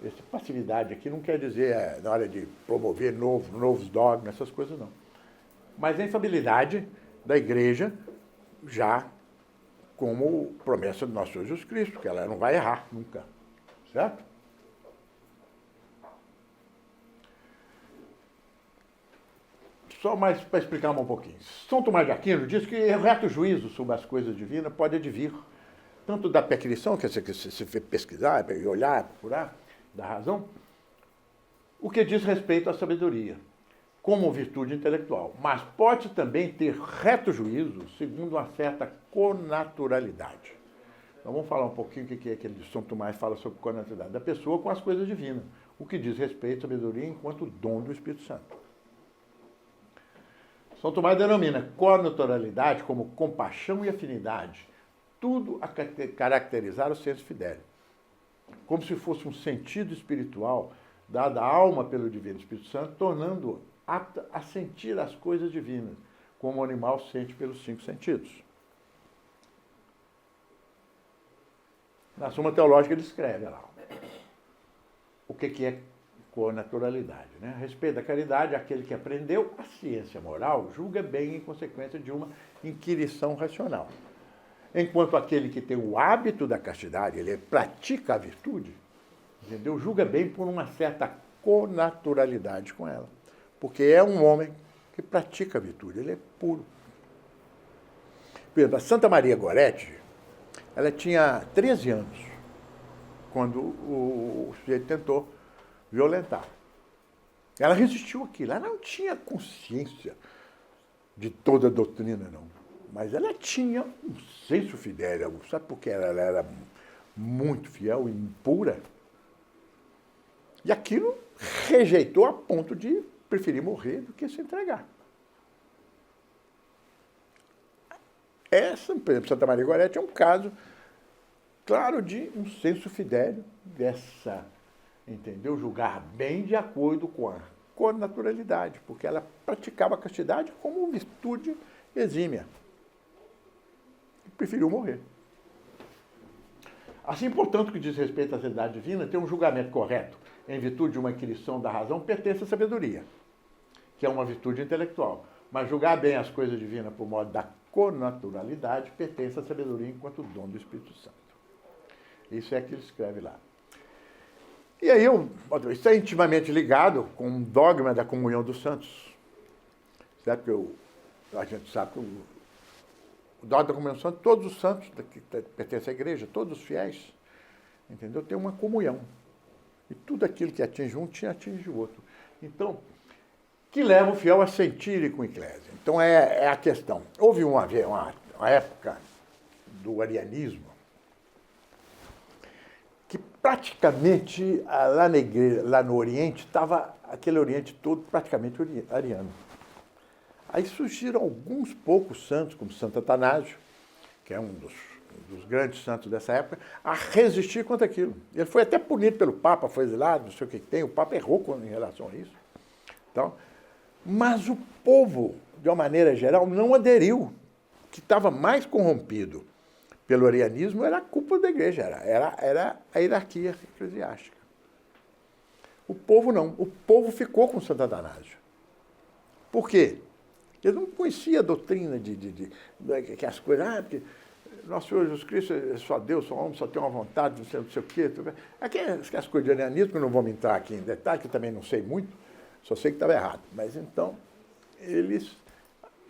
essa passividade aqui não quer dizer na hora de promover novos dogmas, essas coisas não. Mas a infalibilidade da igreja já como promessa do nosso Senhor Jesus Cristo, que ela não vai errar nunca. Certo? Só mais para explicar um pouquinho. São Tomás de Aquino diz que o reto juízo sobre as coisas divinas pode advir tanto da perquisição, que você pesquisar, olhar, procurar, da razão, o que diz respeito à sabedoria, como virtude intelectual. Mas pode também ter reto juízo segundo uma certa connaturalidade. Então vamos falar um pouquinho o que é que São Tomás fala sobre connaturalidade da pessoa com as coisas divinas, o que diz respeito à sabedoria enquanto dom do Espírito Santo. São Tomás denomina connaturalidade como compaixão e afinidade, tudo a caracterizar o senso fidel, como se fosse um sentido espiritual dado à alma pelo Divino Espírito Santo, tornando-o apta a sentir as coisas divinas, como o animal sente pelos 5 sentidos. Na Suma Teológica ele escreve lá o que é connaturalidade. Né? A respeito da caridade, aquele que aprendeu a ciência moral julga bem em consequência de uma inquirição racional. Enquanto aquele que tem o hábito da castidade, ele pratica a virtude, entendeu? Julga bem por uma certa connaturalidade com ela. Porque é um homem que pratica a virtude, ele é puro. Por exemplo, a Santa Maria Goretti ela tinha 13 anos, quando o sujeito tentou violentar. Ela resistiu àquilo, ela não tinha consciência de toda a doutrina, não. Mas ela tinha um senso fidélio, sabe por que ela era muito fiel e pura? E aquilo rejeitou a ponto de preferir morrer do que se entregar. Essa, por exemplo, Santa Maria Gorete é um caso, claro, de um senso fidélio dessa, entendeu? Julgar bem de acordo com a naturalidade, porque ela praticava a castidade como virtude exímia. E preferiu morrer. Assim, portanto, que diz respeito à santidade divina, ter um julgamento correto em virtude de uma inquirição da razão pertence à sabedoria, que é uma virtude intelectual. Mas julgar bem as coisas divinas por modo da connaturalidade pertence à sabedoria enquanto dom do Espírito Santo. Isso é que ele escreve lá. E aí, isso é intimamente ligado com um dogma da comunhão dos santos. Certo? Porque a gente sabe que o dogma da comunhão dos santos, todos os santos que pertencem à igreja, todos os fiéis, entendeu? Tem uma comunhão. E tudo aquilo que atinge um, atinge o outro. Então, que leva o fiel a sentir com a eclésia. Então, é a questão. Houve uma época do arianismo que praticamente lá na igreja, lá no Oriente, estava aquele Oriente todo praticamente ariano. Aí surgiram alguns poucos santos, como Santo Atanásio, que é um dos grandes santos dessa época, a resistir contra aquilo. Ele foi até punido pelo Papa, foi exilado, não sei o que tem, o Papa errou em relação a isso. Então, mas o povo, de uma maneira geral, não aderiu. O que estava mais corrompido pelo arianismo era a cúpula da igreja, era a hierarquia eclesiástica. O povo não. O povo ficou com Santo Atanásio. Por quê? Ele não conhecia a doutrina que as coisas... porque nosso Senhor Jesus Cristo é só Deus, só homem, só tem uma vontade, não sei o quê. Aquelas coisas de arianismo, que eu não vou me entrar aqui em detalhe, que eu também não sei muito, só sei que estava errado. Mas então, eles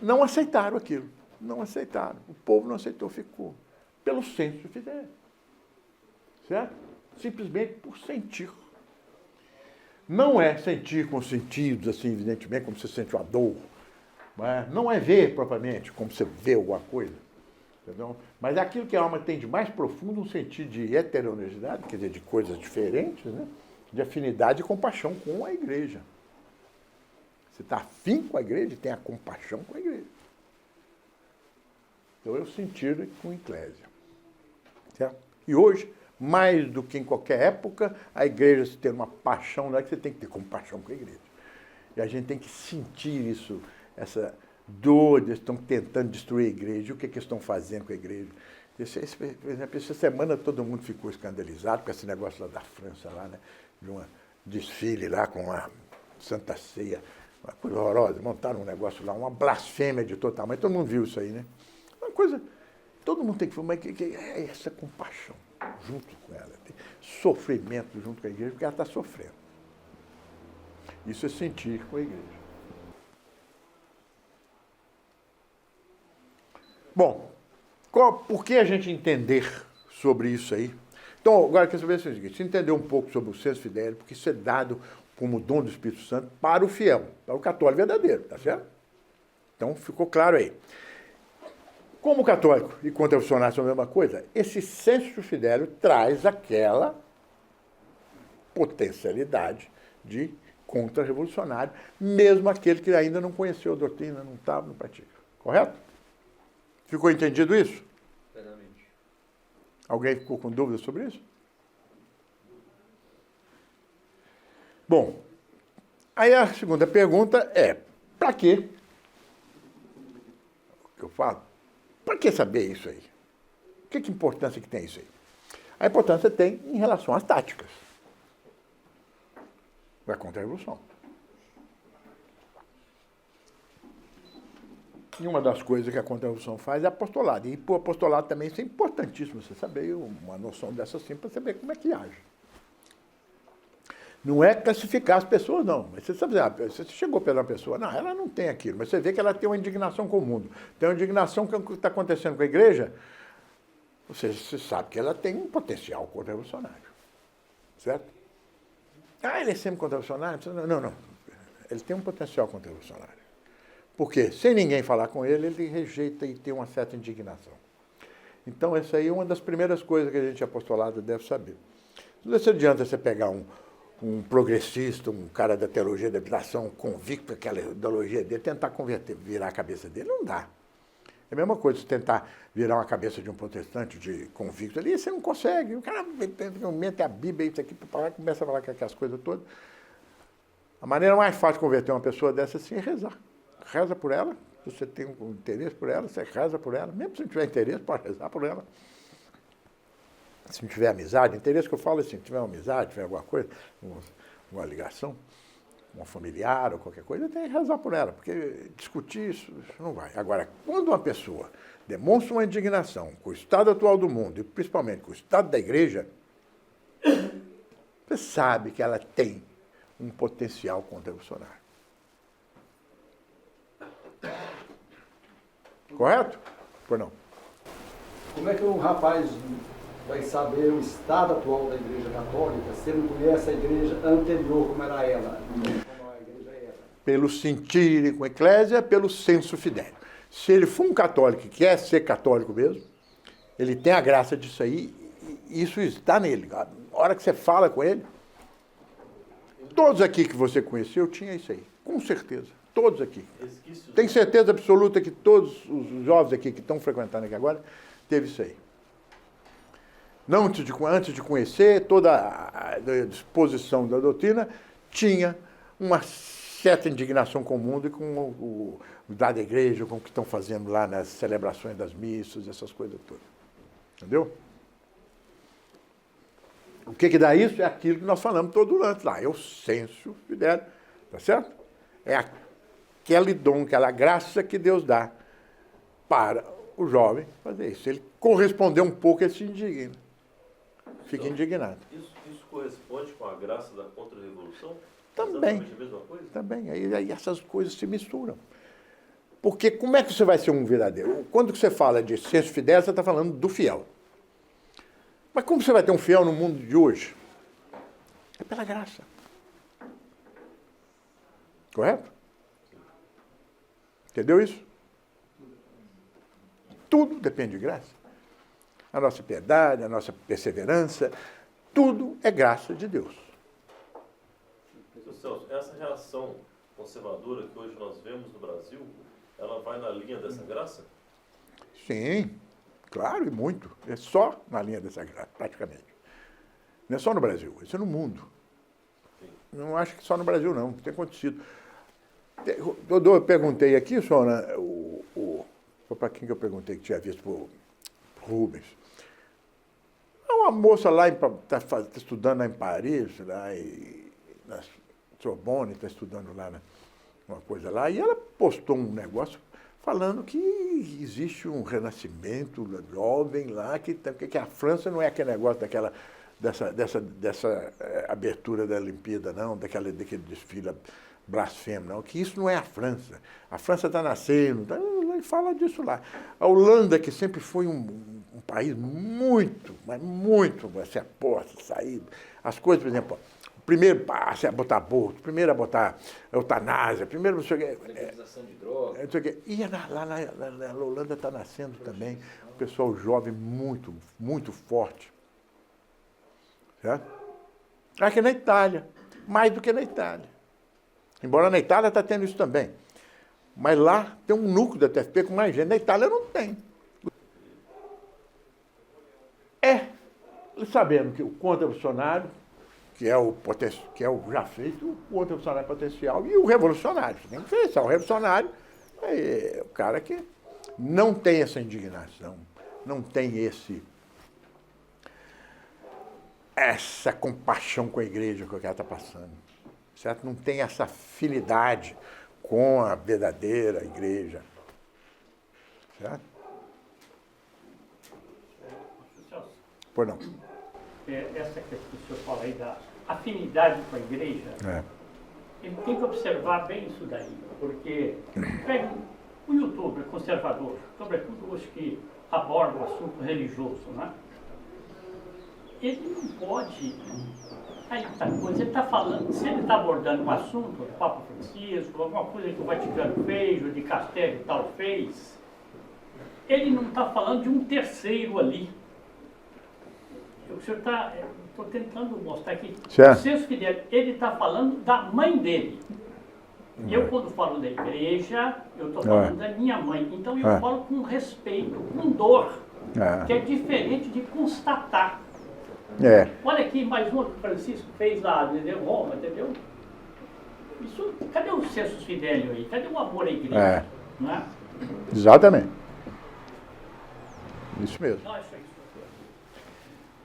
não aceitaram aquilo. Não aceitaram. O povo não aceitou, ficou. Pelo senso fidel. Certo? Simplesmente por sentir. Não é sentir com sentidos, assim, evidentemente, como você sente uma dor. Não é ver propriamente, como você vê alguma coisa. Entendeu? Mas é aquilo que a alma tem de mais profundo, um sentido de heterogeneidade, quer dizer, de coisas diferentes, né? De afinidade e compaixão com a igreja. Você está afim com a igreja e tem a compaixão com a igreja. Então, eu sentir com a eclésia. Certo? E hoje, mais do que em qualquer época, a igreja, se tem uma paixão, não é que você tem que ter compaixão com a igreja. E a gente tem que sentir isso, essa dor, eles estão tentando destruir a igreja, o que eles estão fazendo com a igreja. Por exemplo, essa semana todo mundo ficou escandalizado com esse negócio lá da França, lá, né? De um desfile lá com a Santa Ceia, uma coisa horrorosa, montaram um negócio lá, uma blasfêmia de todo tamanho, todo mundo viu isso aí, né? Uma coisa, todo mundo tem que falar, mas que é essa compaixão junto com ela, tem sofrimento junto com a igreja, porque ela está sofrendo. Isso é sentir com a igreja. Bom, por que a gente entender sobre isso aí? Então, agora quer saber o seguinte, se entender um pouco sobre o senso fidélio, porque isso é dado como dom do Espírito Santo para o fiel, para o católico verdadeiro, tá certo? Então, ficou claro aí. Como o católico e contra-revolucionário são a mesma coisa, esse senso fidélio traz aquela potencialidade de contra-revolucionário, mesmo aquele que ainda não conheceu a doutrina, não estava, não pratica. Correto? Ficou entendido isso? Plenamente. Alguém ficou com dúvidas sobre isso? Bom, aí a segunda pergunta é, para quê? O que eu falo? Para que saber isso aí? Que importância que tem isso aí? A importância tem em relação às táticas da contra-revolução. E uma das coisas que a contra-revolução faz é apostolado. E por apostolado também isso é importantíssimo, você saber uma noção dessa assim, para saber como é que age. Não é classificar as pessoas, não. Mas você sabe, você chegou pela uma pessoa, não, ela não tem aquilo, mas você vê que ela tem uma indignação com o mundo. Tem uma indignação com o que está acontecendo com a igreja, Ou seja, você sabe que ela tem um potencial contra-revolucionário. Certo? Ah, ele é sempre contra-revolucionário? Não. Ele tem um potencial contra-revolucionário. Porque, sem ninguém falar com ele, ele rejeita e tem uma certa indignação. Então, essa aí é uma das primeiras coisas que a gente apostolado deve saber. Não adianta você pegar um progressista, um cara da teologia da habitação, convicto daquela ideologia dele, tentar virar a cabeça dele, não dá. É a mesma coisa se tentar virar uma cabeça de um protestante, de convicto ali, você não consegue. O cara mete a Bíblia, isso aqui, começa a falar com aquelas coisas todas. A maneira mais fácil de converter uma pessoa dessa assim é rezar. Reza por ela, se você tem um interesse por ela, você reza por ela. Mesmo se não tiver interesse, pode rezar por ela. Se não tiver amizade, interesse que eu falo assim, se tiver uma amizade, tiver alguma coisa, uma ligação, um familiar ou qualquer coisa, tem que rezar por ela, porque discutir isso não vai. Agora, quando uma pessoa demonstra uma indignação com o estado atual do mundo, e principalmente com o estado da igreja, você sabe que ela tem um potencial contra-revolucionário. Correto? Pois não. Como é que um rapaz vai saber o estado atual da Igreja Católica se ele não conhece a igreja anterior, como era ela, como a igreja era? Pelo sentir com a eclésia, pelo senso fidélio. Se ele for um católico e quer ser católico mesmo, ele tem a graça disso aí, e isso está nele. A hora que você fala com ele, todos aqui que você conheceu tinha isso aí, com certeza. Todos aqui. Tenho certeza absoluta que todos os jovens aqui que estão frequentando aqui agora, teve isso aí. Não antes de conhecer toda a disposição da doutrina, tinha uma certa indignação com o mundo e com o da igreja, com o que estão fazendo lá nas celebrações das missas, essas coisas todas. Entendeu? O que dá isso? É aquilo que nós falamos todo antes lá. É o senso fidélio. Tá certo? É aquele dom, aquela graça que Deus dá para o jovem fazer isso. Se ele corresponder um pouco, ele se indigna. Fica indignado. Isso corresponde com a graça da contra-revolução? Também. Exatamente a mesma coisa? Também. Aí essas coisas se misturam. Porque como é que você vai ser um verdadeiro? Quando você fala de senso fidélio, você está falando do fiel. Mas como você vai ter um fiel no mundo de hoje? É pela graça. Correto? Entendeu isso? Tudo depende de graça. A nossa piedade, a nossa perseverança, tudo é graça de Deus. Celso, essa reação conservadora que hoje nós vemos no Brasil, ela vai na linha dessa graça? Sim, claro, e muito. É só na linha dessa graça, praticamente. Não é só no Brasil, isso é no mundo. Sim. Não acho que só no Brasil, não. Tem acontecido. Eu perguntei aqui, Sônia, foi para quem que eu perguntei que tinha visto pro Rubens. Uma moça lá está estudando lá em Paris, lá na Sorbonne, está estudando lá uma coisa lá, e ela postou um negócio falando que existe um renascimento jovem lá, que a França não é aquele negócio dessa abertura da Olimpíada, não, daquele desfile blasfemo, não, que isso não é a França. A França está nascendo, e fala disso lá. A Holanda, que sempre foi um país muito, mas muito, se aposta, saído. As coisas, por exemplo, primeiro a botar aborto, primeiro a botar eutanásia, primeiro legalização de drogas. E lá na Holanda está nascendo também um pessoal jovem muito, muito forte. Certo? Aqui na Itália, mais do que na Itália. Embora na Itália está tendo isso também. Mas lá tem um núcleo da TFP com mais gente. Na Itália não tem. Sabendo que o contra-revolucionário, que é o já feito, o contra-revolucionário potencial e o revolucionário. Você tem que diferenciar. O revolucionário é o cara que não tem essa indignação, não tem essa compaixão com a igreja que o cara está passando. Certo? Não tem essa afinidade com a verdadeira igreja. Certo? Pois não. Essa questão que o senhor fala aí da afinidade com a igreja, ele tem que observar bem isso daí, porque pega o youtuber conservador, sobretudo os que aborda o assunto religioso, né? Ele não pode... Aí tá coisa, ele está falando, se ele está abordando um assunto do Papa Francisco, alguma coisa que o Vaticano fez, o de Castelo e tal fez, ele não está falando de um terceiro ali. O senhor está... Estou tentando mostrar aqui. Certo. O senso fidel, ele está falando da mãe dele. Eu, quando falo da igreja, eu estou falando da minha mãe. Então, eu falo com respeito, com dor, que é diferente de constatar. Olha aqui, mais uma que o Francisco fez lá, entendeu? Roma, entendeu? Isso, cadê o sensus fidelio aí? Cadê o amor à igreja? Não é? Exatamente. Isso mesmo. Não, isso aí.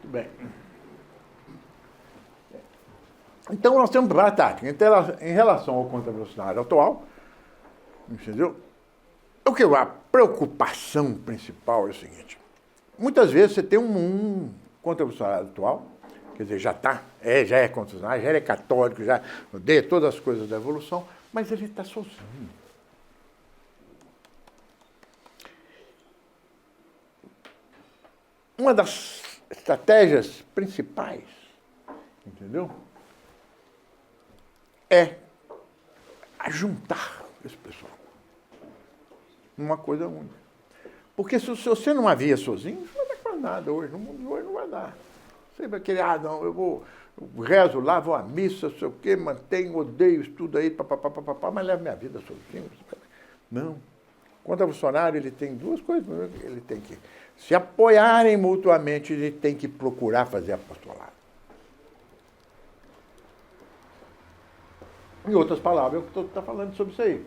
Muito bem. Então, nós temos várias táticas. Em relação ao contrarrevolucionário atual, entendeu? A preocupação principal é o seguinte. Muitas vezes você tem um contrarrevolucionário atual, quer dizer, já é contrarrevolucionário, já é católico, já odeia todas as coisas da evolução, mas ele está sozinho. Uma das estratégias principais, entendeu? É juntar esse pessoal numa coisa única. Porque se você não havia sozinho, não vai dar quase nada hoje. No mundo de hoje não vai dar. Você vai querer, não, eu rezo lá, vou à missa, sei o quê, mantenho, odeio, estudo aí, papapá, mas levo minha vida sozinho. Não. Quando é funcionário, ele tem duas coisas. Ele tem que se apoiarem mutuamente, ele tem que procurar fazer apostolado. Em outras palavras, eu estou falando sobre isso aí.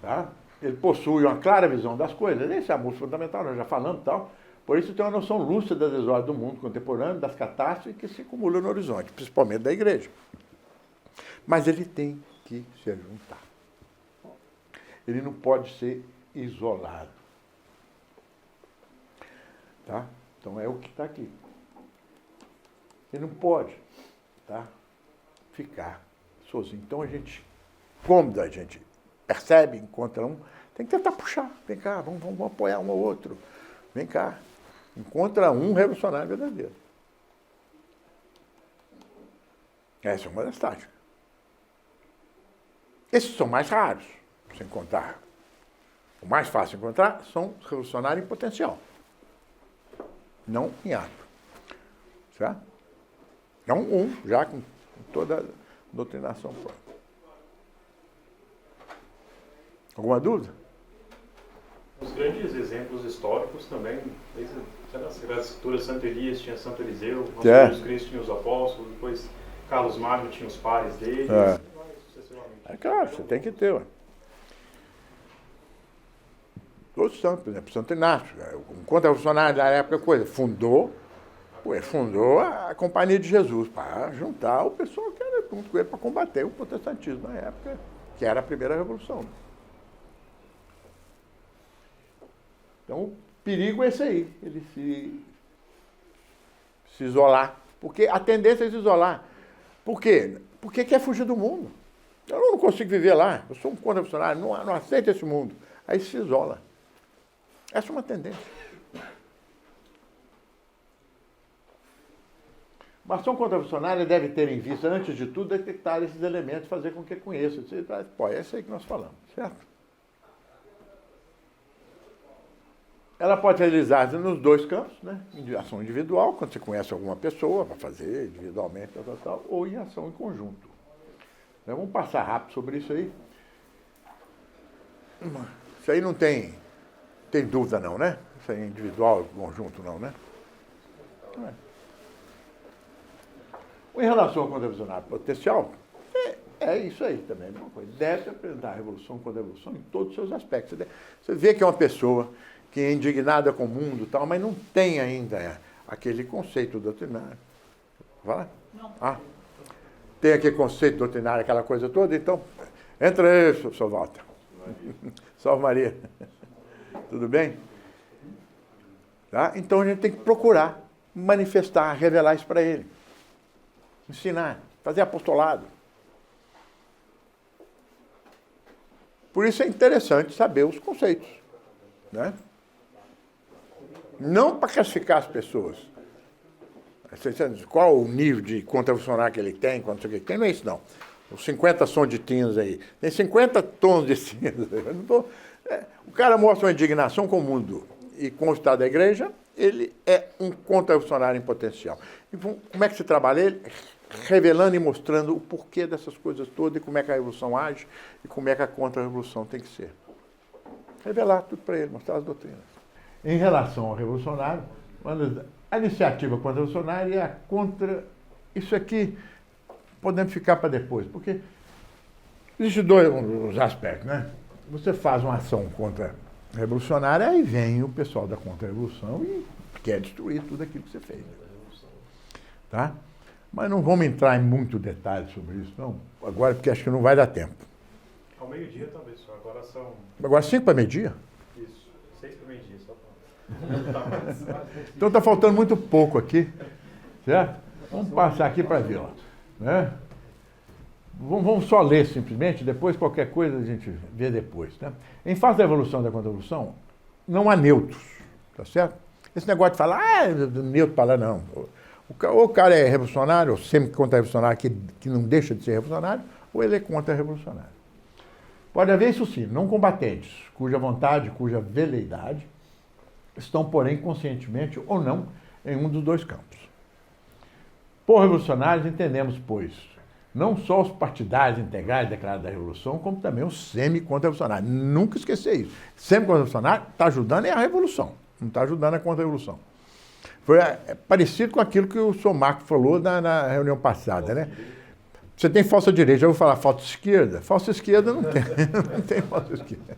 Tá? Ele possui uma clara visão das coisas. Esse é a música fundamental, nós já falamos e tal. Por isso tem uma noção lúcida das desordens do mundo contemporâneo, das catástrofes que se acumulam no horizonte, principalmente da igreja. Mas ele tem que se juntar. Ele não pode ser isolado. Tá? Então é o que está aqui. Ele não pode, tá, ficar sozinho. Então a gente, quando a gente percebe, encontra um, tem que tentar puxar. Vem cá, vamos apoiar um ao outro. Vem cá. Encontra um revolucionário verdadeiro. Essa é uma das táticas. Esses são mais raros de se encontrar. O mais fácil de encontrar são os revolucionários em potencial. Não em ato. Certo? Não já com toda a doutrinação própria. Alguma dúvida? Os grandes exemplos históricos também, desde as escrituras, Santo Elias tinha Santo Eliseu, Jesus Cristo tinha os apóstolos, depois Carlos Magno tinha os pares dele, sucessivamente. É claro, você tem que ter. Ué. Todos os santos, por exemplo, Santo Inácio, um contra-revolucionário da época, fundou a Companhia de Jesus, para juntar o pessoal que era junto com ele para combater o protestantismo na época, que era a primeira revolução. Então, o perigo é esse aí, ele se isolar. Porque a tendência é se isolar. Por quê? Porque quer fugir do mundo. Eu não consigo viver lá, eu sou um contra-revolucionário, não aceito esse mundo. Aí se isola. Essa é uma tendência. Uma ação contra-revolucionária deve ter em vista, antes de tudo, detectar esses elementos, fazer com que conheça. Pô, é isso aí que nós falamos, certo? Ela pode realizar-se nos dois campos, né? Em ação individual, quando você conhece alguma pessoa, para fazer individualmente, tal, ou em ação em conjunto. Então, vamos passar rápido sobre isso aí. Isso aí não tem dúvida não, né? Isso aí é individual, conjunto não, né? Em relação ao contra-revolucionário potencial, é isso aí também, a mesma coisa. Deve apresentar a revolução contra a revolução em todos os seus aspectos. Você vê que é uma pessoa que é indignada com o mundo e tal, mas não tem ainda aquele conceito doutrinário. Vai lá? Não. Tem aquele conceito doutrinário, aquela coisa toda, então, entra aí, Sr. Walter. Salve Maria. Tudo bem? Tá? Então a gente tem que procurar manifestar, revelar isso para ele. Ensinar, fazer apostolado. Por isso é interessante saber os conceitos, né? Não para classificar as pessoas. Qual o nível de contra-revolucionário que ele tem, quanto sei o que tem, não é isso não. Os 50 sons de cinza aí. Tem 50 tons de cinza. O cara mostra uma indignação com o mundo e com o Estado da Igreja, ele é um contra-revolucionário em potencial. E como é que se trabalha ele? Revelando e mostrando o porquê dessas coisas todas e como é que a revolução age e como é que a contra-revolução tem que ser. Revelar tudo para ele, mostrar as doutrinas. Em relação ao revolucionário, a iniciativa contra-revolucionária é a contra... Isso aqui podemos ficar para depois, porque existem dois aspectos, né? Você faz uma ação contra-revolucionária, aí vem o pessoal da contra-revolução e quer destruir tudo aquilo que você fez. Tá? Mas não vamos entrar em muito detalhe sobre isso, não. Agora, porque acho que não vai dar tempo. Ao meio-dia, talvez, só. Agora são... Agora 5 para meio-dia? Isso, 6 para meio-dia, só para... Então está faltando muito pouco aqui, certo? Vamos passar aqui para ver, ó, né? Vamos só ler simplesmente, depois qualquer coisa a gente vê depois, né? Em face da evolução e da contra-evolução, não há neutros, tá certo? Esse negócio de falar, neutro para lá, não. Ou o cara é revolucionário, ou sempre contra-revolucionário, que não deixa de ser revolucionário, ou ele é contra-revolucionário. Pode haver isso sim, não combatentes, cuja vontade, cuja veleidade estão, porém, conscientemente ou não, em um dos dois campos. Por revolucionários entendemos, pois, não só os partidários integrais declarados da Revolução, como também os semi-contra-revolucionários. Nunca esquecer isso. Semi-contra-revolucionário está ajudando a Revolução, não está ajudando a contra-revolução. Foi parecido com aquilo que o Sr. Marco falou na reunião passada, né? Você tem falsa direita, já vou falar falsa esquerda? Falsa esquerda não tem, não tem falsa esquerda.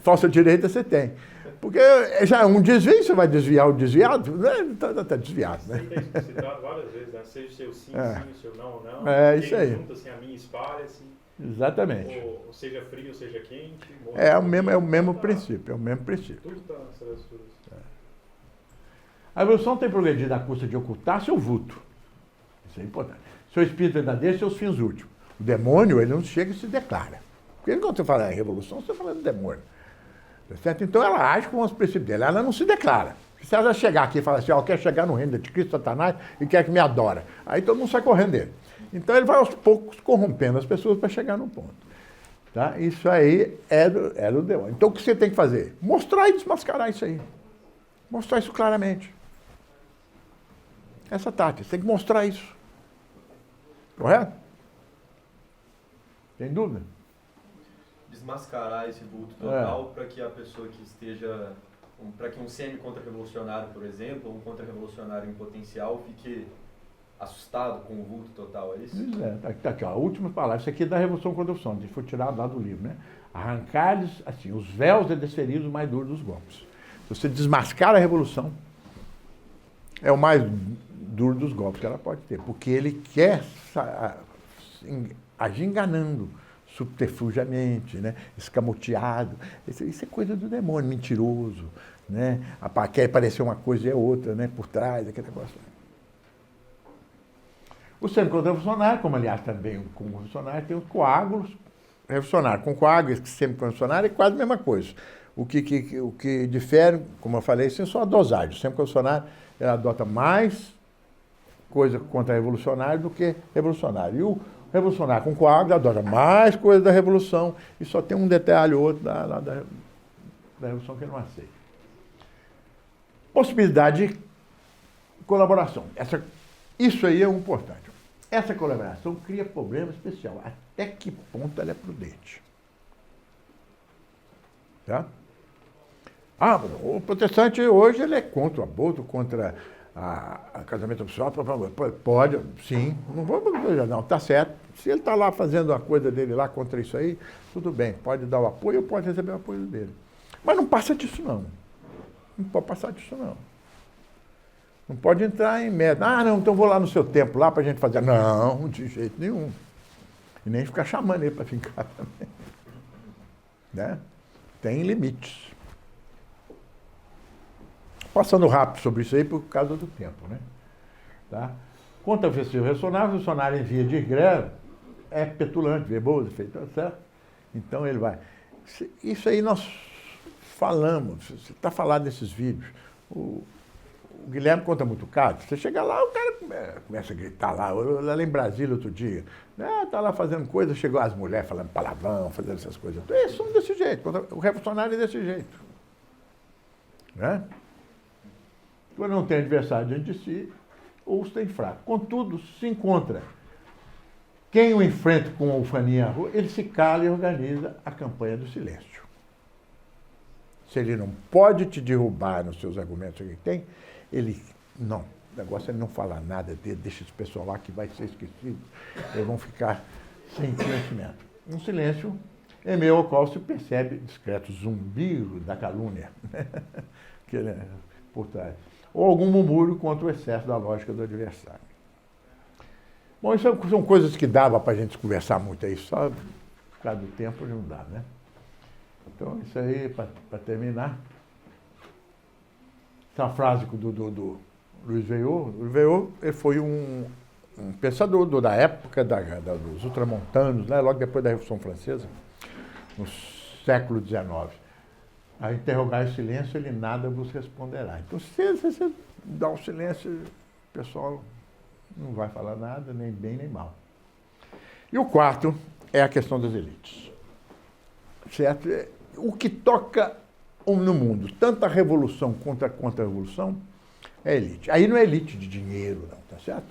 Falsa direita você tem. Porque já é um desvio, você vai desviar o desviado, está desviado, né? Tem isso citado várias vezes, né? Seja o seu sim, sim, o seu não, não. É isso aí. Junta-se a mim, espalha-se. Exatamente. Ou seja frio, ou seja quente. É o mesmo princípio, é o mesmo princípio. Tudo está nessas leituras. A evolução tem progredido à custa de ocultar seu vulto. Isso é importante. Seu espírito verdadeiro, seus fins últimos. O demônio, ele não chega e se declara. Porque quando você fala em revolução, você está falando do demônio. Certo? Então ela age com os princípios dela, ela não se declara. Se ela chegar aqui e falar assim, ó, eu quero chegar no reino de Cristo, Satanás, e quer que me adora, aí todo mundo sai correndo dele. Então ele vai aos poucos corrompendo as pessoas para chegar no ponto. Tá? Isso aí é do demônio. Então o que você tem que fazer? Mostrar e desmascarar isso aí. Mostrar isso claramente. Essa tática, você tem que mostrar isso. Correto? Tem dúvida? Desmascarar esse vulto total para que a pessoa que esteja, para que um semi-contra-revolucionário, por exemplo, ou um contra-revolucionário em potencial fique assustado com o vulto total, é isso? Tá aqui, ó, a última palavra, isso aqui é da Revolução contra a Revolução, foi tirado lá do livro, né? Arrancar-lhes, assim, os véus e desferidos mais duros dos golpes. Se você desmascara a Revolução, é o mais duro dos golpes que ela pode ter, porque ele quer agir enganando, subterfugiamente, né? Escamoteado. Isso é coisa do demônio, mentiroso, né? Quer parecer uma coisa e é outra, né? Por trás, aquele negócio. O semi-contra-revolucionário, como aliás também o contra-revolucionário, tem os coágulos revolucionários. Com coágulos e semi-contra-revolucionário é quase a mesma coisa. O que difere, como eu falei, é só a dosagem. O semi-contra-revolucionário ela adota mais coisa contra-revolucionário do que revolucionário. E o revolucionário com coágulo adota mais coisa da revolução e só tem um detalhe ou outro da revolução que ele não aceita. Possibilidade de colaboração. Isso aí é importante. Essa colaboração cria problema especial. Até que ponto ela é prudente? Tá? O protestante hoje ele é contra o aborto, contra a casamento opcional. Pode, sim. Não vou não, tá certo. Se ele está lá fazendo a coisa dele lá contra isso aí, tudo bem. Pode dar o apoio ou pode receber o apoio dele. Mas não passa disso, não. Não pode passar disso, não. Não pode entrar em meta. Não, então vou lá no seu templo lá para a gente fazer. Não, de jeito nenhum. E nem ficar chamando ele para ficar também. Né? Tem limites. Passando rápido sobre isso aí por causa do tempo, né? Tá? Quanto ao festivo revolucionário em via de greve, é petulante, verboso, feito, certo? Então ele vai. Isso aí nós falamos, está falado nesses vídeos. O Guilherme conta muito caso. Você chega lá, o cara começa a gritar lá. Eu lá em Brasília outro dia. Tá lá fazendo coisa, chegou as mulheres falando palavrão, fazendo essas coisas. Eles são desse jeito. O revolucionário é desse jeito. Né? Quando não tem adversário diante de si, ou os tem fraco. Contudo, se encontra quem o enfrenta com a ufaninha à rua, ele se cala e organiza a campanha do silêncio. Se ele não pode te derrubar nos seus argumentos que tem, ele não. O negócio é ele não falar nada dele, deixa esse pessoal lá que vai ser esquecido. Eles vão ficar sem conhecimento. Um silêncio em meio ao qual se percebe discreto zumbido da calúnia que ele é por trás. Ou algum murmúrio contra o excesso da lógica do adversário. Bom, isso são coisas que dava para a gente conversar muito aí, só por causa do tempo não dá, né? Então, isso aí, para terminar, essa frase do Luiz Veillot. Luiz Veillot ele foi um pensador da época dos ultramontanos, né? Logo depois da Revolução Francesa, no século XIX. A interrogar o silêncio, ele nada vos responderá. Então, se você dá um silêncio, o pessoal não vai falar nada, nem bem nem mal. E o quarto é a questão das elites. Certo? O que toca no mundo, tanto a revolução quanto a contra-revolução, é elite. Aí não é elite de dinheiro, não, tá certo?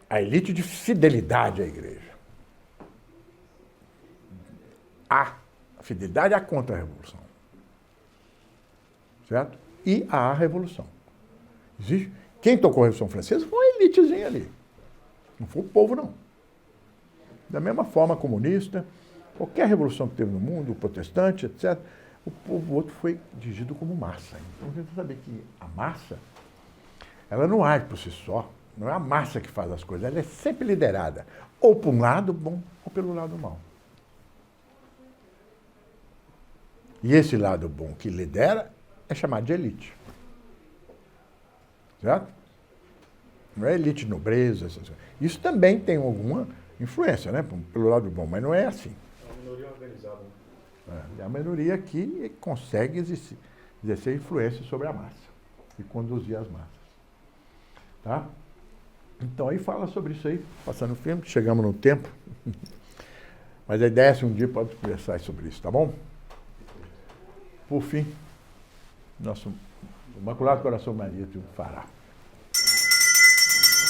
A elite de fidelidade à igreja. A fidelidade à contra-revolução. Certo? E à revolução. Existe. Quem tocou a Revolução Francesa foi uma elitezinha ali. Não foi o povo, não. Da mesma forma, comunista, qualquer revolução que teve no mundo, o protestante, etc., o povo outro foi dirigido como massa. Então, você tem que saber que a massa, ela não age por si só. Não é a massa que faz as coisas. Ela é sempre liderada, ou por um lado bom, ou pelo lado mau. E esse lado bom que lidera é chamado de elite. Certo? Não é elite nobreza, essas coisas. Isso também tem alguma influência, né? Pelo lado bom, mas não é assim. É uma minoria organizada. É a minoria que consegue exercer influência sobre a massa e conduzir as massas. Tá? Então aí fala sobre isso aí, passando o filme, chegamos no tempo. Mas a ideia é se um dia pode conversar sobre isso, tá bom? Por fim, nosso Imaculado Coração Maria triunfará.